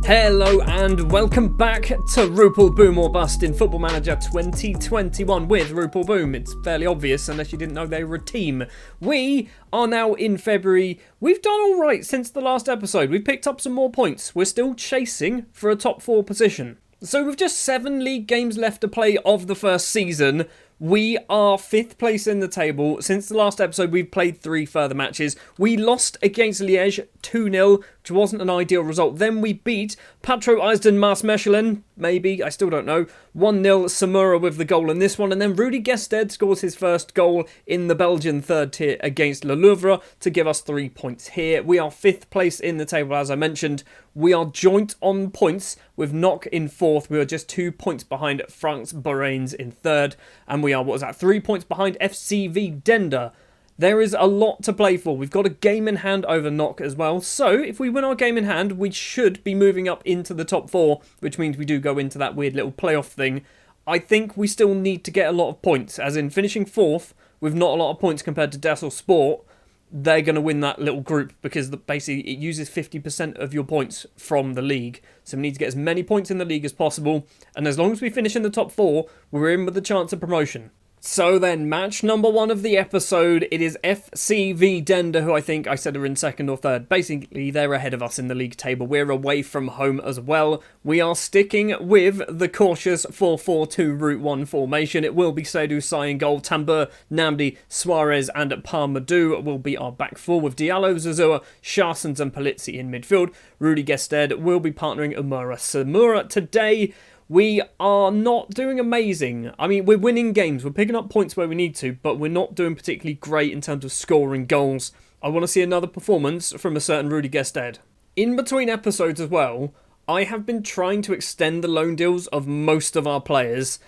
Hello and welcome back to Rupel Boom or Bust in Football Manager 2021 with Rupel Boom. It's fairly obvious unless you didn't know they were a team. We are now in February. We've done alright since the last episode. We've picked up some more points. We're still chasing for a top 4 position. So with just 7 league games left to play of the first season, we are 5th place in the table. Since the last episode, we've played 3 further matches. We lost against Liège 2-0, which wasn't an ideal result. Then we beat Patro Eisden Mars Mechelen, maybe, I still don't know. 1-0, Samura with the goal in this one. And then Rudy Gestede scores his first goal in the Belgian third tier against Le Louvre to give us 3 points here. We are 5th place in the table, as I mentioned. We are joint on points with NOC in 4th. We are just 2 points behind France Bahrain's in 3rd. And we are, 3 points behind FCV Dender. There is a lot to play for. We've got a game in hand over NOC as well. So if we win our game in hand, we should be moving up into the top 4, which means we do go into that weird little playoff thing. I think we still need to get a lot of points, as in finishing 4th with not a lot of points compared to Dessel Sport. They're going to win that little group because basically it uses 50% of your points from the league. So we need to get as many points in the league as possible. And as long as we finish in the top 4, we're in with a chance of promotion. So then, match number 1 of the episode, it is FCV Dender, who I think I said are in 2nd or 3rd. Basically, they're ahead of us in the league table. We're away from home as well. We are sticking with the cautious 4-4-2 Route 1 formation. It will be Seydou Sai in goal. Tambur, Namdi, Suarez and Parmadou will be our back four, with Diallo, Zazua, Sharsons and Palizzi in midfield. Rudy Gestede will be partnering Umura Samura today. We are not doing amazing. I mean, we're winning games. We're picking up points where we need to, but we're not doing particularly great in terms of scoring goals. I want to see another performance from a certain Rudy Gestede. In between episodes as well, I have been trying to extend the loan deals of most of our players,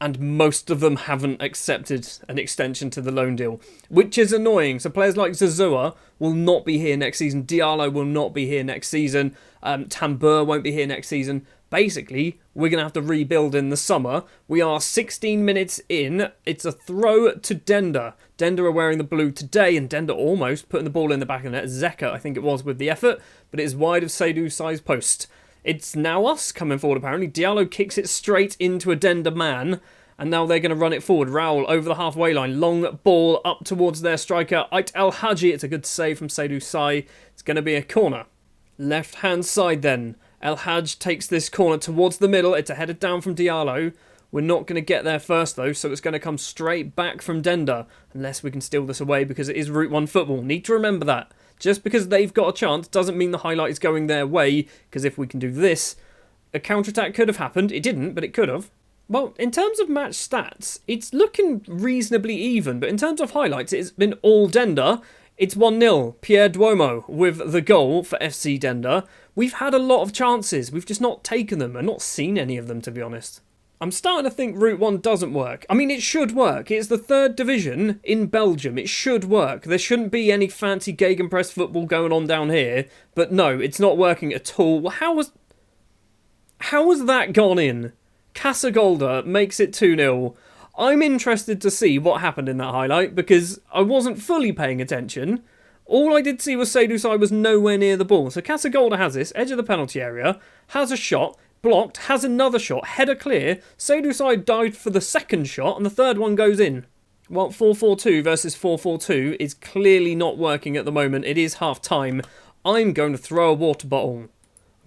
and most of them haven't accepted an extension to the loan deal, which is annoying. So players like Zazua will not be here next season. Diallo will not be here next season. Tambur won't be here next season. Basically, we're going to have to rebuild in the summer. We are 16 minutes in. It's a throw to Dender. Dender are wearing the blue today, and Dender almost putting the ball in the back of the net. Zeka, I think it was, with the effort, but it is wide of Seydou Sai's post. It's now us coming forward, apparently. Diallo kicks it straight into a Dender man, and now they're going to run it forward. Raul over the halfway line. Long ball up towards their striker, Ait El Hadji. It's a good save from Seydou Sai. It's going to be a corner. Left-hand side then. El Hadj takes this corner towards the middle. It's a header down from Diallo. We're not going to get there first, though, so it's going to come straight back from Dender, unless we can steal this away, because it is Route 1 football. Need to remember that. Just because they've got a chance doesn't mean the highlight is going their way, because if we can do this, a counter-attack could have happened. It didn't, but it could have. Well, in terms of match stats, it's looking reasonably even, but in terms of highlights, it's been all Dender. It's 1-0, Pierre Duomo with the goal for FC Dender. We've had a lot of chances, we've just not taken them and not seen any of them, to be honest. I'm starting to think Route 1 doesn't work. I mean, it should work. It's the 3rd division in Belgium. It should work. There shouldn't be any fancy gegenpress football going on down here. But no, it's not working at all. How has that gone in? Casagolda makes it 2-0. I'm interested to see what happened in that highlight, because I wasn't fully paying attention. All I did see was Seydou Sai was nowhere near the ball. So Casagolda has this, edge of the penalty area, has a shot, blocked, has another shot, header clear. Seydou Sai dived for the second shot, and the third one goes in. Well, 4-4-2 versus 4-4-2 is clearly not working at the moment. It is half-time. I'm going to throw a water bottle.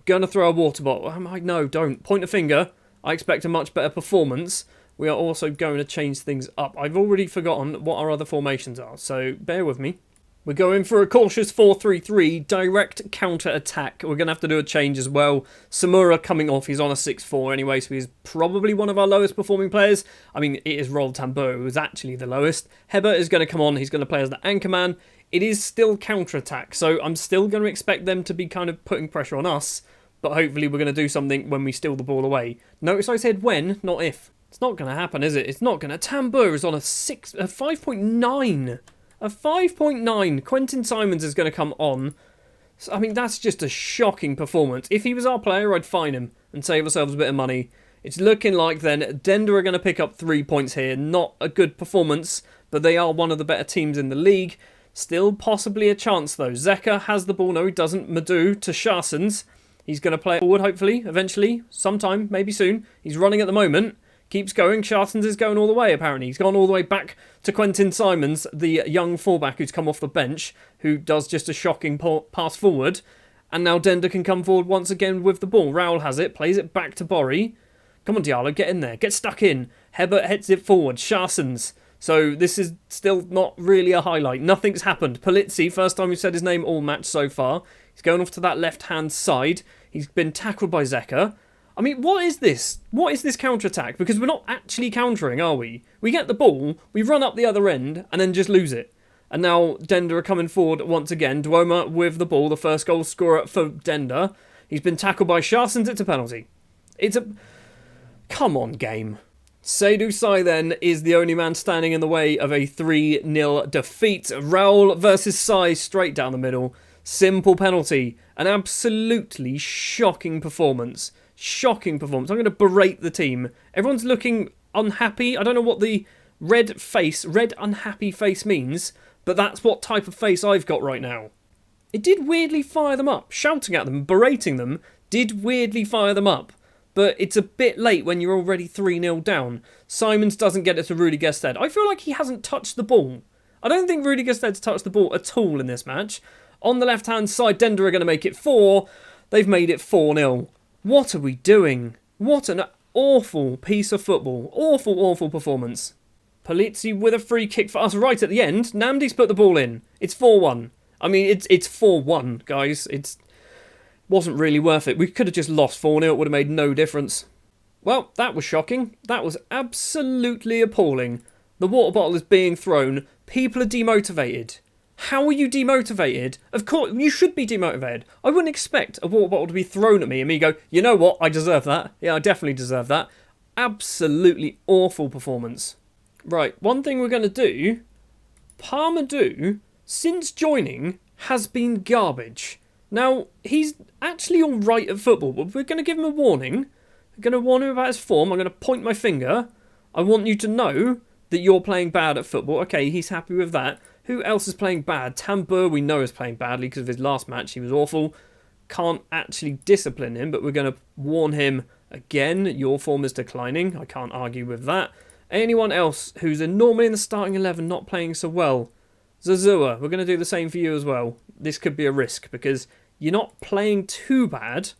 No, don't. Point a finger. I expect a much better performance. We are also going to change things up. I've already forgotten what our other formations are, so bear with me. We're going for a cautious 4-3-3, direct counter-attack. We're going to have to do a change as well. Samura coming off, he's on a 6-4 anyway, so he's probably one of our lowest performing players. I mean, it is Roll Tambur, who is actually the lowest. Heber is going to come on, he's going to play as the anchor man. It is still counter-attack, so I'm still going to expect them to be kind of putting pressure on us, but hopefully we're going to do something when we steal the ball away. Notice I said when, not if. It's not going to happen, is it? It's not going to. Tambur is on a 5.9. A 5.9. Quentin Simons is going to come on. So, I mean, that's just a shocking performance. If he was our player, I'd fine him and save ourselves a bit of money. It's looking like then Dender are going to pick up 3 points here. Not a good performance, but they are one of the better teams in the league. Still possibly a chance though. Zeka has the ball. No, he doesn't. Madu to Sharsons. He's going to play it forward, hopefully, eventually, sometime, maybe soon. He's running at the moment. Keeps going. Sharsons is going all the way, apparently. He's gone all the way back to Quentin Simons, the young fullback who's come off the bench, who does just a shocking pass forward. And now Dender can come forward once again with the ball. Raul has it, plays it back to Borry. Come on, Diallo, get in there. Get stuck in. Hebert heads it forward. Sharsons. So this is still not really a highlight. Nothing's happened. Polizzi, first time we've said his name all match so far. He's going off to that left-hand side. He's been tackled by Zeka. I mean, what is this? What is this counter-attack? Because we're not actually countering, are we? We get the ball, we run up the other end, and then just lose it. And now Dender are coming forward once again. Duoma with the ball, the first goal scorer for Dender. He's been tackled by Sharsons. It's a penalty. It's a... Come on, game. Seydou Sai then is the only man standing in the way of a 3-0 defeat. Raul versus Sai straight down the middle. Simple penalty. An absolutely shocking performance. Shocking performance. I'm going to berate the team. Everyone's looking unhappy. I don't know what the red unhappy face means, but that's what type of face I've got right now. It did weirdly fire them up. Shouting at them, berating them, did weirdly fire them up. But it's a bit late when you're already 3-0 down. Simons doesn't get it to Rudy Gestede. I feel like he hasn't touched the ball. I don't think Rudy Gestede's touched the ball at all in this match. On the left-hand side, Dender are going to make it 4. They've made it 4-0. What are we doing? What an awful piece of football. Awful, awful performance. Polizzi with a free kick for us right at the end. Namdi's put the ball in. It's 4-1. I mean, it's 4-1, guys. It wasn't really worth it. We could have just lost 4-0. It would have made no difference. Well, that was shocking. That was absolutely appalling. The water bottle is being thrown. People are demotivated. How are you demotivated? Of course, you should be demotivated. I wouldn't expect a water bottle to be thrown at me and me go, you know what, I deserve that. Yeah, I definitely deserve that. Absolutely awful performance. Right, one thing we're going to do, Parmadou, since joining, has been garbage. Now, he's actually alright at football, but we're going to give him a warning. We're going to warn him about his form. I'm going to point my finger. I want you to know that you're playing bad at football. Okay, he's happy with that. Who else is playing bad? Tambur, we know, is playing badly because of his last match. He was awful. Can't actually discipline him, but we're going to warn him again. Your form is declining. I can't argue with that. Anyone else who's normally in the starting 11 not playing so well? Zazua, we're going to do the same for you as well. This could be a risk because you're not playing too bad.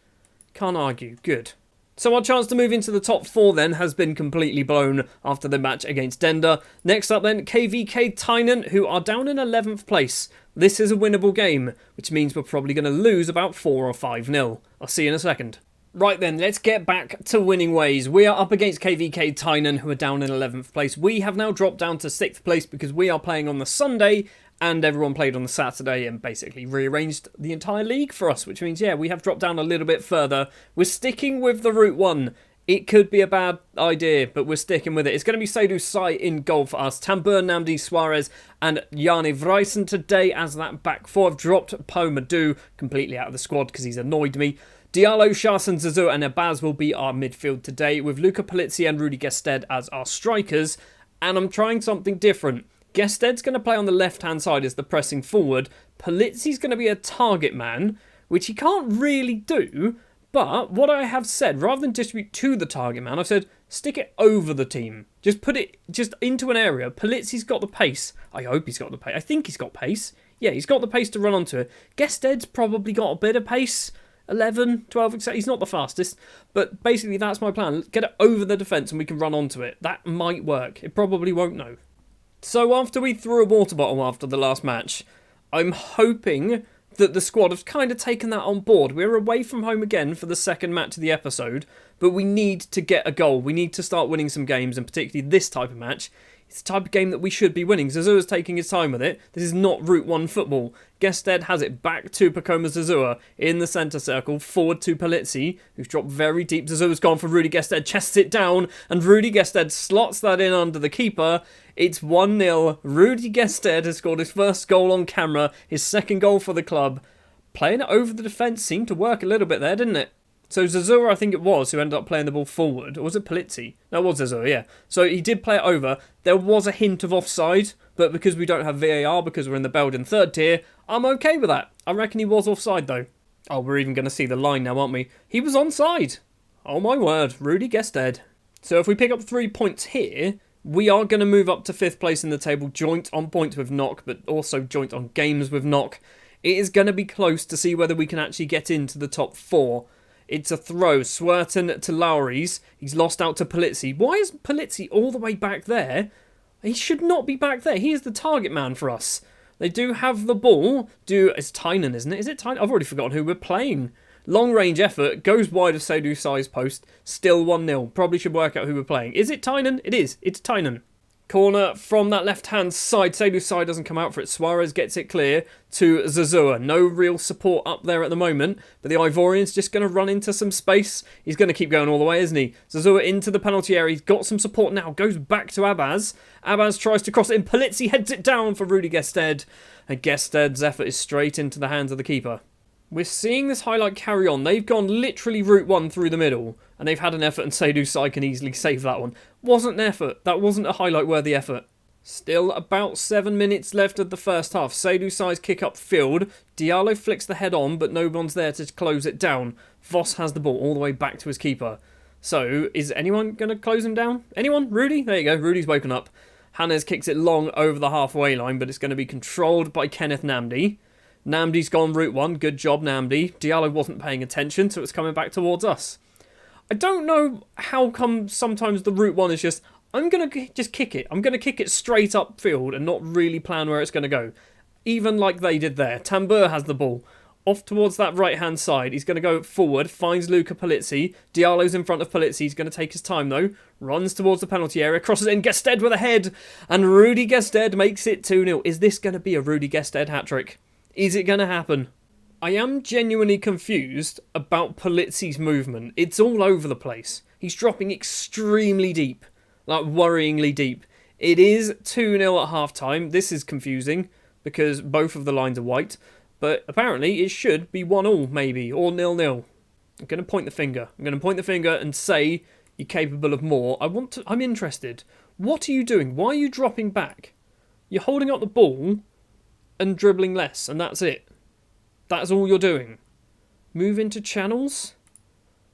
Can't argue. Good. So our chance to move into the top 4 then has been completely blown after the match against Dender. Next up then, KVK Tynan, who are down in 11th place. This is a winnable game, which means we're probably going to lose about 4 or 5-0. I'll see you in a second. Right then, let's get back to winning ways. We are up against KVK Tynan, who are down in 11th place. We have now dropped down to 6th place because we are playing on the Sunday and everyone played on the Saturday and basically rearranged the entire league for us, which means, yeah, we have dropped down a little bit further. We're sticking with the Route 1. It could be a bad idea, but we're sticking with it. It's going to be Seydou Sai in goal for us. Tambur, Namdi, Suarez and Yanni Vryson today as that back 4. I've dropped Po Madu completely out of the squad because he's annoyed me. Diallo, Sharsons, Zazu and Abaz will be our midfield today with Luca Polizzi and Rudy Gestede as our strikers. And I'm trying something different. Gestede's going to play on the left-hand side as the pressing forward. Polizzi's going to be a target man, which he can't really do. But what I have said, rather than distribute to the target man, I've said stick it over the team. Just put it just into an area. Polizzi's got the pace. I hope he's got the pace. I think he's got pace. Yeah, he's got the pace to run onto it. Gestede's probably got a bit of pace. 11, 12, etc. He's not the fastest. But basically that's my plan. Get it over the defence and we can run onto it. That might work. It probably won't, though. So after we threw a water bottle after the last match, I'm hoping that the squad have kind of taken that on board. We're away from home again for the second match of the episode, but we need to get a goal. We need to start winning some games, and particularly this type of match. It's the type of game that we should be winning. Zazua's taking his time with it. This is not Route 1 football. Gestede has it back to Pacoma Zazua in the centre circle, forward to Polizzi, who's dropped very deep. Zazua's gone for Rudy Gestede, chests it down, and Rudy Gestede slots that in under the keeper. It's 1-0. Rudy Gestede has scored his first goal on camera, his second goal for the club. Playing it over the defence seemed to work a little bit there, didn't it? So Zazua, I think it was, who ended up playing the ball forward. Or was it Polizzi? No, it was Zazua, yeah. So he did play it over. There was a hint of offside, but because we don't have VAR, because we're in the Belgian third tier, I'm okay with that. I reckon he was offside, though. Oh, we're even going to see the line now, aren't we? He was onside. Oh, my word. Rudy Gestede. So if we pick up 3 points here, we are going to move up to 5th place in the table, joint on points with Knock, but also joint on games with Knock. It is going to be close to see whether we can actually get into the top 4. It's a throw. Swerton to Lowry's. He's lost out to Polizzi. Why is Polizzi all the way back there? He should not be back there. He is the target man for us. They do have the ball. It's Tynan, isn't it? Is it Tynan? I've already forgotten who we're playing. Long range effort. Goes wide of Seydou Sai's post. Still 1-0. Probably should work out who we're playing. Is it Tynan? It is. It's Tynan. Corner from that left-hand side. Seydou Sai doesn't come out for it. Suarez gets it clear to Zazua. No real support up there at the moment, but the Ivorian's just going to run into some space. He's going to keep going all the way, isn't he? Zazua into the penalty area. He's got some support now. Goes back to Abaz. Abaz tries to cross it in. Polizzi heads it down for Rudy Gestede. And Gestede's effort is straight into the hands of the keeper. We're seeing this highlight carry on. They've gone literally route 1 through the middle, and they've had an effort, and Seydou Sai can easily save that one. Wasn't an effort. That wasn't a highlight-worthy effort. Still about 7 minutes left of the first half. Seydou Sai's kick up field. Diallo flicks the head on, but no one's there to close it down. Voss has the ball all the way back to his keeper. So, is anyone going to close him down? Anyone? Rudy? There you go. Rudy's woken up. Hannes kicks it long over the halfway line, but it's going to be controlled by Kenneth Namdi. Namdi's gone route 1. Good job, Namdi. Diallo wasn't paying attention, so it's coming back towards us. I don't know how come sometimes the route 1 is just, I'm going to just kick it. I'm going to kick it straight upfield and not really plan where it's going to go. Even like they did there. Tambur has the ball. Off towards that right-hand side. He's going to go forward. Finds Luca Polizzi. Diallo's in front of Polizzi. He's going to take his time, though. Runs towards the penalty area. Crosses it in. Gestede with a head. And Rudy Gestede makes it 2-0. Is this going to be a Rudy Gestede hat-trick? Is it going to happen? I am genuinely confused about Polizzi's movement. It's all over the place. He's dropping extremely deep. Like, worryingly deep. It is 2-0 at half-time. This is confusing, because both of the lines are white. But apparently, it should be 1-1, maybe, or 0-0. I'm going to point the finger. I'm going to point the finger and say you're capable of more. I'm interested. What are you doing? Why are you dropping back? You're holding up the ball and dribbling less, and that's it. That's all you're doing. Move into channels?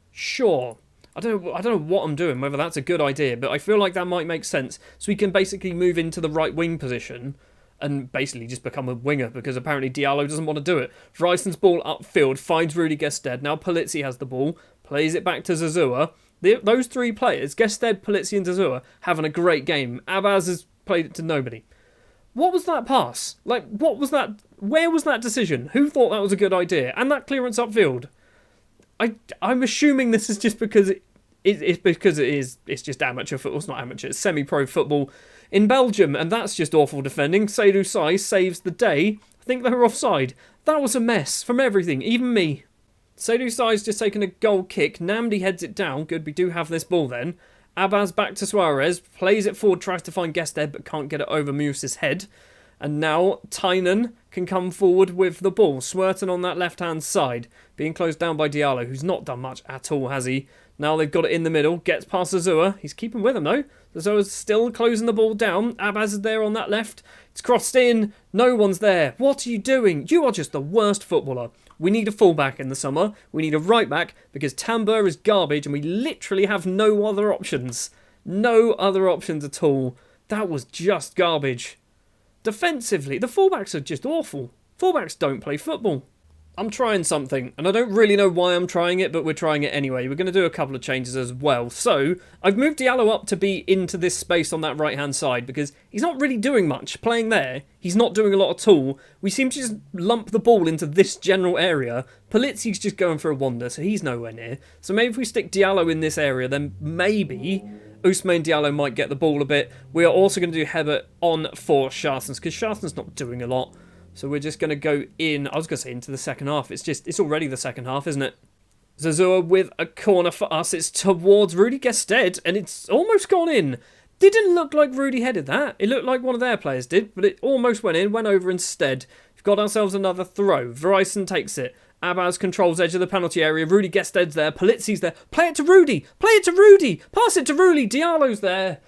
Sure. I don't know what I'm doing, whether that's a good idea, but I feel like that might make sense. So we can basically move into the right wing position and basically just become a winger, because apparently Diallo doesn't want to do it. Vryson's ball upfield, finds Rudy Gestede. Now Polizzi has the ball, plays it back to Zazua. Those 3 players, Gestede, Polizzi and Zazua, having a great game. Abaz has played it to nobody. What was that pass? Like, what was that? Where was that decision? Who thought that was a good idea? And that clearance upfield. I'm assuming this is just because it's just amateur football. It's not amateur. It's semi-pro football in Belgium, and that's just awful defending. Seydou Sai saves the day. I think they were offside. That was a mess from everything, even me. Seydou Sai's just taken a goal kick. Namdi heads it down. Good, we do have this ball then. Abaz back to Suarez, plays it forward, tries to find Gestede, but can't get it over Muse's head. And now Tynan can come forward with the ball. Swerton on that left-hand side, being closed down by Diallo, who's not done much at all, has he? Now they've got it in the middle, gets past Zazua. He's keeping with him, though. Zazua's still closing the ball down. Abaz is there on that left. It's crossed in. No one's there. What are you doing? You are just the worst footballer. We need a fullback in the summer. We need a right back, because Tambur is garbage and we literally have no other options. No other options at all. That was just garbage. Defensively, the fullbacks are just awful. Fullbacks don't play football. I'm trying something, and I don't really know why I'm trying it, but we're trying it anyway. We're going to do a couple of changes as well. So, I've moved Diallo up to be into this space on that right-hand side, because he's not really doing much. Playing there, he's not doing a lot at all. We seem to just lump the ball into this general area. Polizzi's just going for a wander, so he's nowhere near. So maybe if we stick Diallo in this area, then maybe Ousmane Diallo might get the ball a bit. We are also going to do Hebert on for Scharsens, because Scharsens not doing a lot. So we're just going to go in, I was going to say into the second half. It's already the second half, isn't it? Zazua with a corner for us. It's towards Rudy Gestede, and it's almost gone in. Didn't look like Rudy headed that. It looked like one of their players did, but it almost went in, went over instead. We've got ourselves another throw. Vryson takes it. Abaz controls edge of the penalty area. Rudy Gestede's there. Polizzi's there. Play it to Rudy. Play it to Rudy. Pass it to Rudy. Diallo's there.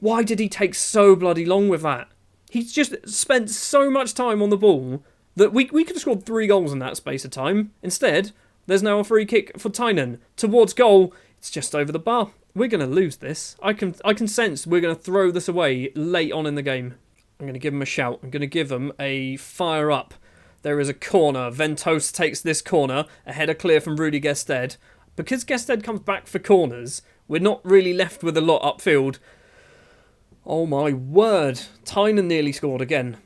Why did he take so bloody long with that? He's just spent so much time on the ball that we could have scored 3 goals in that space of time. Instead, there's now a free kick for Tynan. Towards goal. It's just over the bar. We're going to lose this. I can sense we're going to throw this away late on in the game. I'm going to give him a shout. I'm going to give him a fire up. There is a corner. Ventos takes this corner. A header clear from Rudy Gestede. Because Gestede comes back for corners, we're not really left with a lot upfield. Oh my word. Tynan nearly scored again.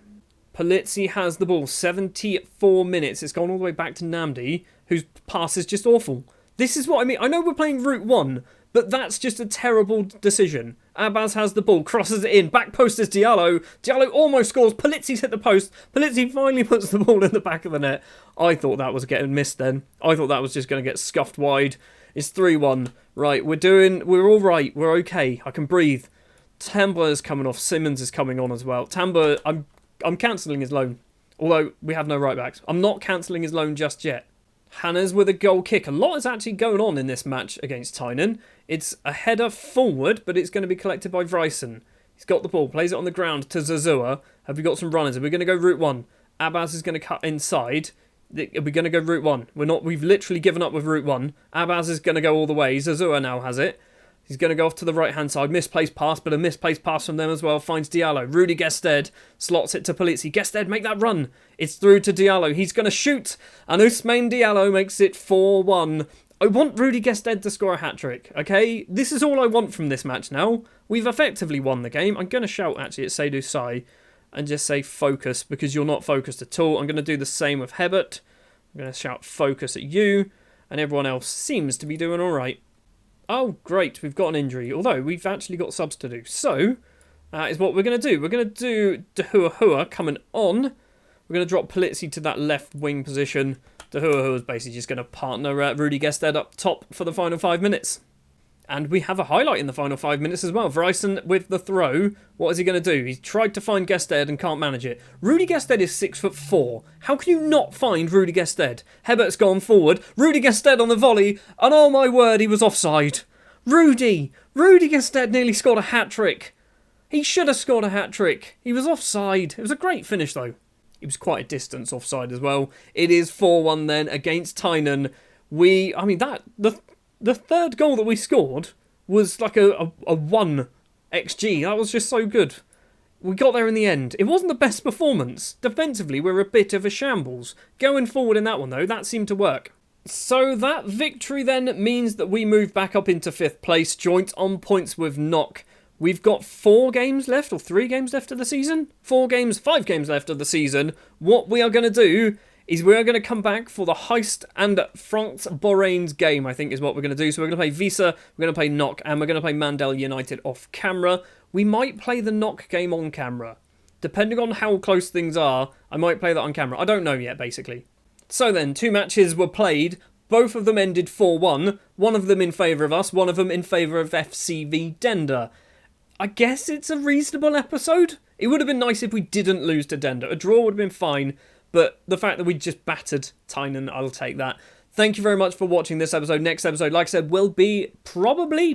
Polizzi has the ball. 74 minutes. It's gone all the way back to Namdi, whose pass is just awful. This is what I mean. I know we're playing Route 1, but that's just a terrible decision. Abaz has the ball, crosses it in, back post is Diallo. Diallo almost scores. Polizzi's hit the post. Polizzi finally puts the ball in the back of the net. I thought that was getting missed then. I thought that was just going to get scuffed wide. It's 3-1. Right, we're all right. We're okay. I can breathe. Tamba is coming off. Simmons is coming on as well. Tamba, I'm cancelling his loan. Although we have no right backs. I'm not cancelling his loan just yet. Hannah's with a goal kick. A lot is actually going on in this match against Tynan. It's a header forward, but it's going to be collected by Vryson. He's got the ball, plays it on the ground to Zazua. Have we got some runners? Are we going to go route 1? Abaz is going to cut inside. Are we going to go route 1? We've literally given up with route 1. Abaz is going to go all the way. Zazua now has it. He's going to go off to the right-hand side. Misplaced pass, but a misplaced pass from them as well. Finds Diallo. Rudy Gestede slots it to Polizzi. Gestede, make that run. It's through to Diallo. He's going to shoot. And Ousmane Diallo makes it 4-1. I want Rudy Gestede to score a hat-trick, okay? This is all I want from this match now. We've effectively won the game. I'm going to shout, actually, at Seydou Sai and just say focus, because you're not focused at all. I'm going to do the same with Hebert. I'm going to shout focus at you. And everyone else seems to be doing all right. Oh, great, we've got an injury, although we've actually got subs to do. So, that is what we're going to do. We're going to do Dahua coming on. We're going to drop Polizzi to that left wing position. Dahua is basically just going to partner Rudy Gestede up top for the final 5 minutes. And we have a highlight in the final 5 minutes as well. Vryson with the throw. What is he going to do? He's tried to find Gestede and can't manage it. Rudy Gestede is 6'4". How can you not find Rudy Gestede? Hebert's gone forward. Rudy Gestede on the volley. And oh my word, he was offside. Rudy Gestede nearly scored a hat-trick. He should have scored a hat-trick. He was offside. It was a great finish though. He was quite a distance offside as well. It is 4-1 then against Tynan. The third goal that we scored was like a 1 XG. That was just so good. We got there in the end. It wasn't the best performance. Defensively, we're a bit of a shambles. Going forward in that one, though, that seemed to work. So that victory then means that we move back up into 5th place, joint on points with Knock. We've got 4 games left, or 3 games left of the season? 5 games left of the season. What we are going to do is we are going to come back for the Heist and France-Borains game, I think is what we're going to do. So we're going to play Visa, we're going to play Knock, and we're going to play Mandel United off camera. We might play the Knock game on camera. Depending on how close things are, I might play that on camera. I don't know yet, basically. So then, 2 matches were played. Both of them ended 4-1. One of them in favour of us, one of them in favour of FCV Dender. I guess it's a reasonable episode. It would have been nice if we didn't lose to Dender. A draw would have been fine. But the fact that we just battered Tynan, I'll take that. Thank you very much for watching this episode. Next episode, like I said, will be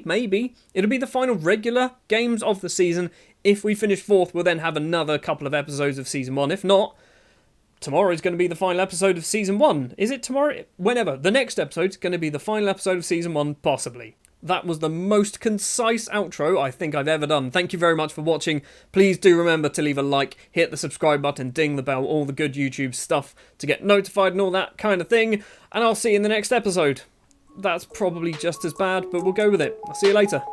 maybe, it'll be the final regular games of the season. If we finish 4th, we'll then have another couple of episodes of Season 1. If not, tomorrow is going to be the final episode of Season 1. Is it tomorrow? Whenever. The next episode is going to be the final episode of Season 1, possibly. That was the most concise outro I think I've ever done. Thank you very much for watching. Please do remember to leave a like, hit the subscribe button, ding the bell, all the good YouTube stuff to get notified and all that kind of thing. And I'll see you in the next episode. That's probably just as bad, but we'll go with it. I'll see you later.